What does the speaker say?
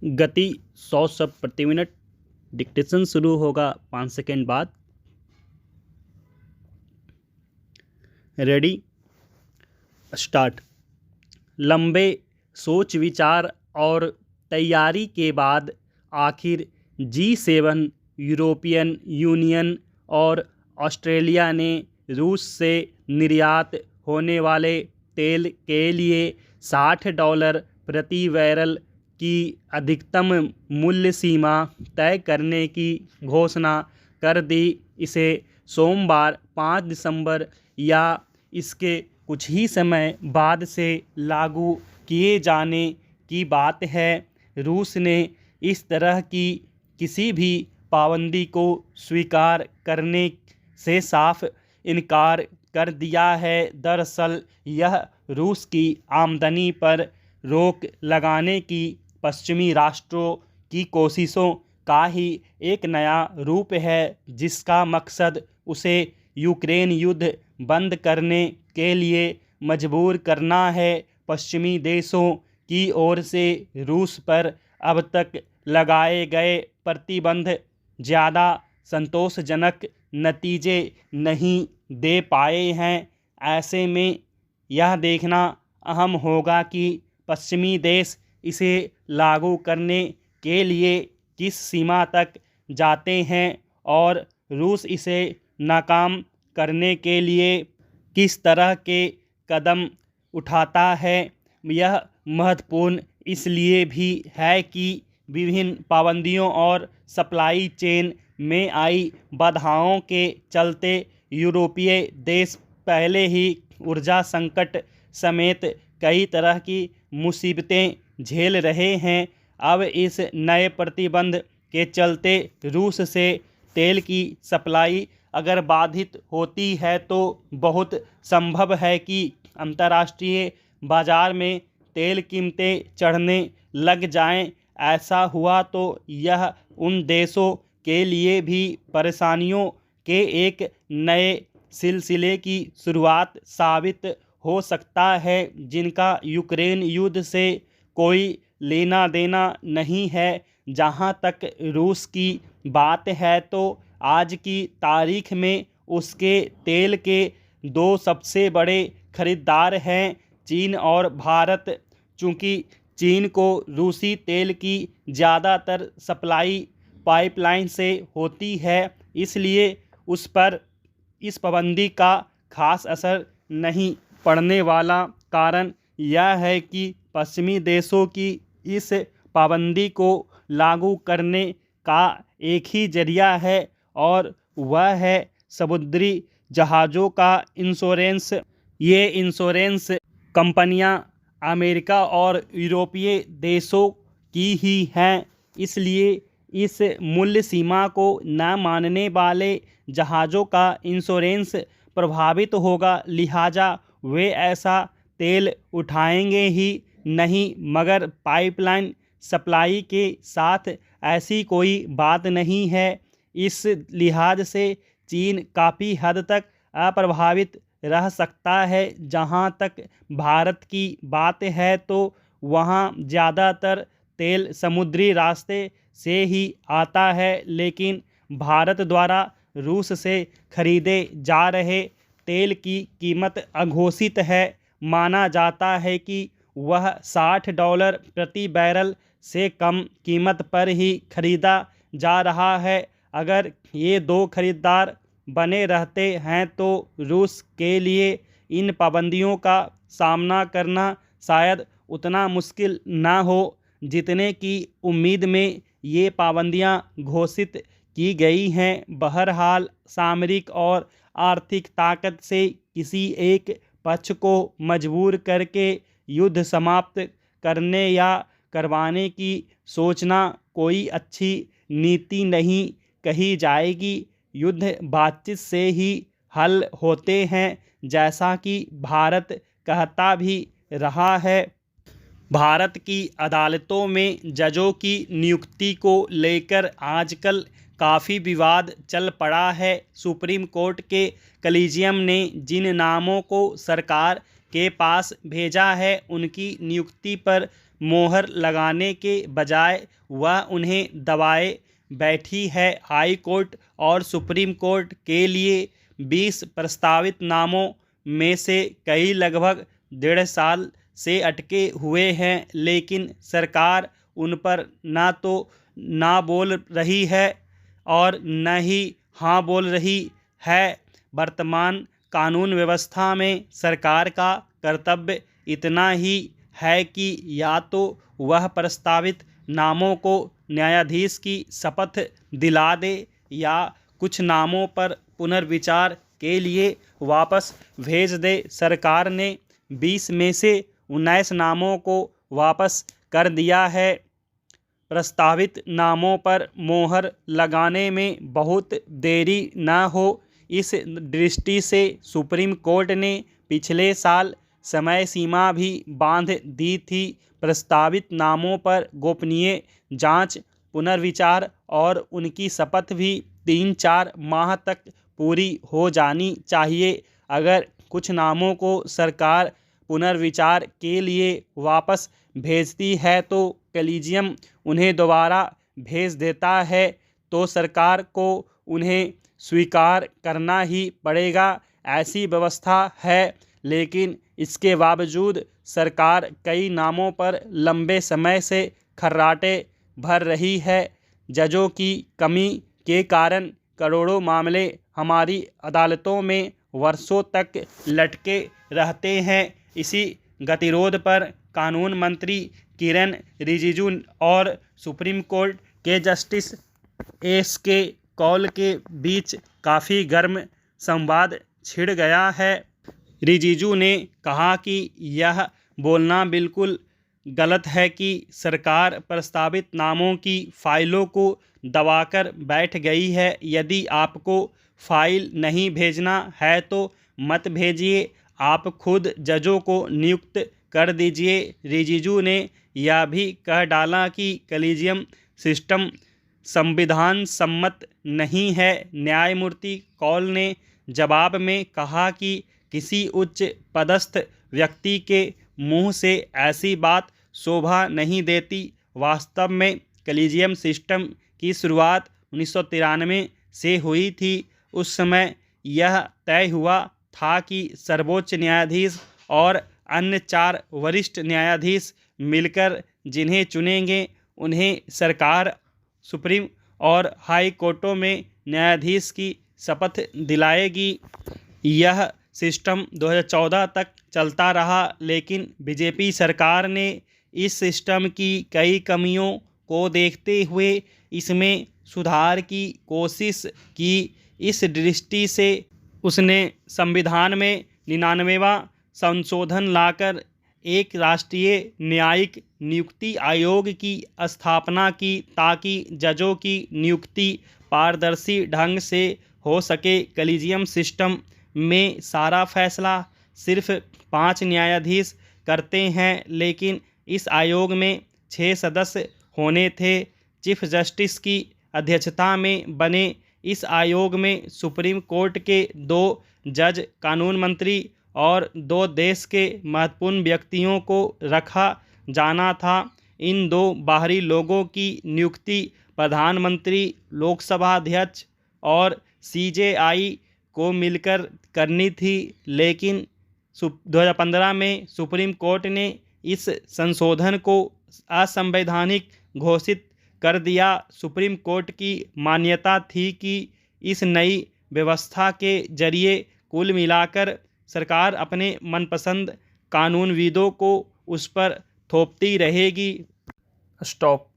गति 100 शब्द प्रति मिनट। डिक्टेशन शुरू होगा 5 सेकेंड बाद। Ready, start. लंबे सोच विचार और तैयारी के बाद आखिर G7, यूरोपियन यूनियन और ऑस्ट्रेलिया ने रूस से निर्यात होने वाले तेल के लिए $60 प्रति बैरल की अधिकतम मूल्य सीमा तय करने की घोषणा कर दी। इसे सोमवार 5 दिसंबर या इसके कुछ ही समय बाद से लागू किए जाने की बात है। रूस ने इस तरह की किसी भी पाबंदी को स्वीकार करने से साफ इनकार कर दिया है। दरअसल यह रूस की आमदनी पर रोक लगाने की पश्चिमी राष्ट्रों की कोशिशों का ही एक नया रूप है, जिसका मकसद उसे यूक्रेन युद्ध बंद करने के लिए मजबूर करना है। पश्चिमी देशों की ओर से रूस पर अब तक लगाए गए प्रतिबंध ज़्यादा संतोषजनक नतीजे नहीं दे पाए हैं। ऐसे में यह देखना अहम होगा कि पश्चिमी देश इसे लागू करने के लिए किस सीमा तक जाते हैं और रूस इसे नाकाम करने के लिए किस तरह के कदम उठाता है। यह महत्वपूर्ण इसलिए भी है कि विभिन्न पाबंदियों और सप्लाई चेन में आई बाधाओं के चलते यूरोपीय देश पहले ही ऊर्जा संकट समेत कई तरह की मुसीबतें झेल रहे हैं। अब इस नए प्रतिबंध के चलते रूस से तेल की सप्लाई अगर बाधित होती है तो बहुत संभव है कि अंतर्राष्ट्रीय बाजार में तेल कीमतें चढ़ने लग जाएं। ऐसा हुआ तो यह उन देशों के लिए भी परेशानियों के एक नए सिलसिले की शुरुआत साबित हो सकता है, जिनका यूक्रेन युद्ध से कोई लेना देना नहीं है। जहां तक रूस की बात है तो आज की तारीख में उसके तेल के दो सबसे बड़े खरीदार हैं, चीन और भारत। चूँकि चीन को रूसी तेल की ज़्यादातर सप्लाई पाइपलाइन से होती है, इसलिए उस पर इस पाबंदी का खास असर नहीं पड़ने वाला। कारण यह है कि पश्चिमी देशों की इस पाबंदी को लागू करने का एक ही जरिया है और वह है समुद्री जहाज़ों का इंश्योरेंस। ये इंश्योरेंस कंपनियां अमेरिका और यूरोपीय देशों की ही हैं, इसलिए इस मूल्य सीमा को न मानने वाले जहाज़ों का इंश्योरेंस प्रभावित होगा। लिहाजा वे ऐसा तेल उठाएंगे ही नहीं। मगर पाइपलाइन सप्लाई के साथ ऐसी कोई बात नहीं है। इस लिहाज से चीन काफ़ी हद तक अप्रभावित रह सकता है। जहां तक भारत की बात है तो वहां ज़्यादातर तेल समुद्री रास्ते से ही आता है, लेकिन भारत द्वारा रूस से खरीदे जा रहे तेल की कीमत अघोषित है। माना जाता है कि वह $60 प्रति बैरल से कम कीमत पर ही खरीदा जा रहा है। अगर ये दो खरीदार बने रहते हैं तो रूस के लिए इन पाबंदियों का सामना करना शायद उतना मुश्किल ना हो जितने की उम्मीद में ये पाबंदियां घोषित की गई हैं। बहरहाल सामरिक और आर्थिक ताकत से किसी एक पक्ष को मजबूर करके युद्ध समाप्त करने या करवाने की सोचना कोई अच्छी नीति नहीं कही जाएगी। युद्ध बातचीत से ही हल होते हैं, जैसा कि भारत कहता भी रहा है। भारत की अदालतों में जजों की नियुक्ति को लेकर आजकल काफ़ी विवाद चल पड़ा है। सुप्रीम कोर्ट के कलीजियम ने जिन नामों को सरकार के पास भेजा है, उनकी नियुक्ति पर मोहर लगाने के बजाय वह उन्हें दबाए बैठी है। हाई कोर्ट और सुप्रीम कोर्ट के लिए 20 प्रस्तावित नामों में से कई लगभग 1.5 साल से अटके हुए हैं, लेकिन सरकार उन पर ना तो ना बोल रही है और न ही हाँ बोल रही है। वर्तमान कानून व्यवस्था में सरकार का कर्तव्य इतना ही है कि या तो वह प्रस्तावित नामों को न्यायाधीश की शपथ दिला दे या कुछ नामों पर पुनर्विचार के लिए वापस भेज दे। सरकार ने 20 में से 19 नामों को वापस कर दिया है। प्रस्तावित नामों पर मोहर लगाने में बहुत देरी न हो, इस दृष्टि से सुप्रीम कोर्ट ने पिछले साल समय सीमा भी बांध दी थी। प्रस्तावित नामों पर गोपनीय जांच, पुनर्विचार और उनकी शपथ भी 3-4 माह तक पूरी हो जानी चाहिए। अगर कुछ नामों को सरकार पुनर्विचार के लिए वापस भेजती है तो कॉलेजियम उन्हें दोबारा भेज देता है तो सरकार को उन्हें स्वीकार करना ही पड़ेगा। ऐसी व्यवस्था है, लेकिन इसके बावजूद सरकार कई नामों पर लंबे समय से खर्राटे भर रही है। जजों की कमी के कारण करोड़ों मामले हमारी अदालतों में वर्षों तक लटके रहते हैं। इसी गतिरोध पर कानून मंत्री किरेन रिजिजू और सुप्रीम कोर्ट के जस्टिस एस.के. कौल के बीच काफ़ी गर्म संवाद छिड़ गया है। रिजिजू ने कहा कि यह बोलना बिल्कुल गलत है कि सरकार प्रस्तावित नामों की फाइलों को दबाकर बैठ गई है। यदि आपको फाइल नहीं भेजना है तो मत भेजिए, आप खुद जजों को नियुक्त कर दीजिए। रिजिजू ने यह भी कह डाला कि कॉलेजियम सिस्टम संविधान सम्मत नहीं है। न्यायमूर्ति कौल ने जवाब में कहा कि किसी उच्च पदस्थ व्यक्ति के मुंह से ऐसी बात शोभा नहीं देती। वास्तव में कॉलेजियम सिस्टम की शुरुआत 1993 से हुई थी। उस समय यह तय हुआ था कि सर्वोच्च न्यायाधीश और अन्य 4 वरिष्ठ न्यायाधीश मिलकर जिन्हें चुनेंगे उन्हें सरकार सुप्रीम और हाई कोर्टों में न्यायाधीश की शपथ दिलाएगी। यह सिस्टम 2014 तक चलता रहा, लेकिन बीजेपी सरकार ने इस सिस्टम की कई कमियों को देखते हुए इसमें सुधार की कोशिश की। इस दृष्टि से उसने संविधान में 99वां संशोधन लाकर एक राष्ट्रीय न्यायिक नियुक्ति आयोग की स्थापना की ताकि जजों की नियुक्ति पारदर्शी ढंग से हो सके। कॉलेजियम सिस्टम में सारा फैसला सिर्फ 5 न्यायाधीश करते हैं, लेकिन इस आयोग में 6 सदस्य होने थे। चीफ जस्टिस की अध्यक्षता में बने इस आयोग में सुप्रीम कोर्ट के 2 जज, कानून मंत्री और 2 देश के महत्वपूर्ण व्यक्तियों को रखा जाना था। इन 2 बाहरी लोगों की नियुक्ति प्रधानमंत्री, लोकसभा अध्यक्ष और सीजेआई को मिलकर करनी थी, लेकिन 2015 में सुप्रीम कोर्ट ने इस संशोधन को असंवैधानिक घोषित कर दिया। सुप्रीम कोर्ट की मान्यता थी कि इस नई व्यवस्था के जरिए कुल मिलाकर सरकार अपने मनपसंद कानूनविदों को उस पर थोपती रहेगी। स्टॉप।